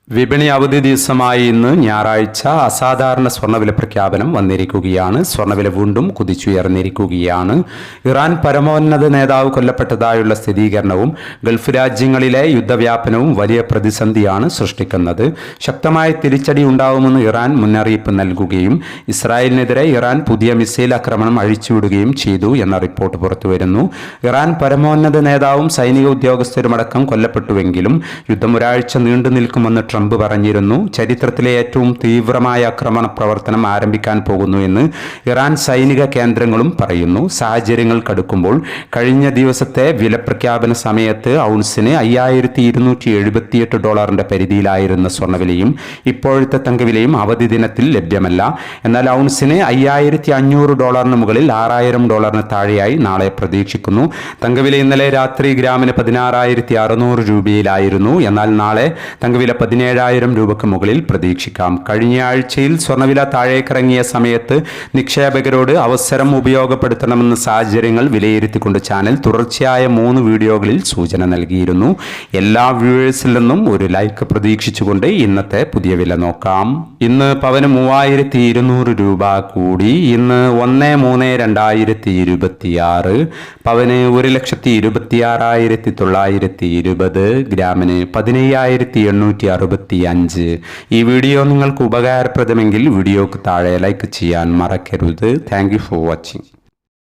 വിപണി അവധി ദിവസമായി ഇന്ന് ഞായറാഴ്ച അസാധാരണ സ്വർണ്ണവില പ്രഖ്യാപനം വന്നിരിക്കുകയാണ്. സ്വർണ്ണവില വീണ്ടും കുതിച്ചുയർന്നിരിക്കുകയാണ്. ഇറാൻ പരമോന്നത നേതാവ് കൊല്ലപ്പെട്ടതായുള്ള സ്ഥിരീകരണവും ഗൾഫ് രാജ്യങ്ങളിലെ യുദ്ധവ്യാപനവും വലിയ പ്രതിസന്ധിയാണ് സൃഷ്ടിക്കുന്നത്. ശക്തമായ തിരിച്ചടി ഉണ്ടാവുമെന്ന് ഇറാൻ മുന്നറിയിപ്പ് നൽകുകയും ഇസ്രായേലിനെതിരെ ഇറാൻ പുതിയ മിസൈൽ ആക്രമണം അഴിച്ചുവിടുകയും ചെയ്തു എന്ന റിപ്പോർട്ട് പുറത്തുവരുന്നു. ഇറാൻ പരമോന്നത നേതാവും സൈനിക ഉദ്യോഗസ്ഥരുമടക്കം കൊല്ലപ്പെട്ടുവെങ്കിലും യുദ്ധം ഒരാഴ്ച നീണ്ടു നിൽക്കുമെന്ന് ട്രംപ് പറഞ്ഞിരുന്നു. ചരിത്രത്തിലെ ഏറ്റവും തീവ്രമായ ആക്രമണ പ്രവർത്തനം ആരംഭിക്കാൻ പോകുന്നു എന്ന് ഇറാൻ സൈനിക കേന്ദ്രങ്ങളും പറയുന്നു. സാഹചര്യങ്ങൾ കടുക്കുമ്പോൾ കഴിഞ്ഞ ദിവസത്തെ വില പ്രഖ്യാപന സമയത്ത് ഔൺസിന് $5278 പരിധിയിലായിരുന്ന സ്വർണ്ണവിലയും ഇപ്പോഴത്തെ തങ്കവിലയും അവധി ദിനത്തിൽ ലഭ്യമല്ല. എന്നാൽ ഔൺസിന് $5500 മുകളിൽ $6000 താഴെയായി നാളെ പ്രതീക്ഷിക്കുന്നു. തങ്കവില ഇന്നലെ രാത്രി ഗ്രാമിന് 16,600 രൂപയിലായിരുന്നു. എന്നാൽ നാളെ തങ്കവില 17,000 രൂപയ്ക്ക് മുകളിൽ പ്രതീക്ഷിക്കാം. കഴിഞ്ഞ ആഴ്ചയിൽ സ്വർണ്ണവില താഴേക്കിറങ്ങിയ സമയത്ത് നിക്ഷേപകരോട് അവസരം ഉപയോഗപ്പെടുത്തണമെന്ന സാഹചര്യങ്ങൾ വിലയിരുത്തിക്കൊണ്ട് ചാനൽ തുടർച്ചയായ 3 വീഡിയോകളിൽ സൂചന നൽകിയിരുന്നു. എല്ലാ വ്യൂവേഴ്സിൽ നിന്നും ഒരു ലൈക്ക് പ്രതീക്ഷിച്ചുകൊണ്ട് ഇന്നത്തെ പുതിയ വില നോക്കാം. ഇന്ന് പവന് 3200 രൂപ കൂടി. ഇന്ന് 1/3/2026 പവന് 1,26,920, ഗ്രാമിന് 15,865. ഈ വീഡിയോ നിങ്ങൾക്ക് ഉപകാരപ്രദമെങ്കിൽ വീഡിയോക്ക് താഴെ ലൈക്ക് ചെയ്യാൻ മറക്കരുത്. Thank you for watching.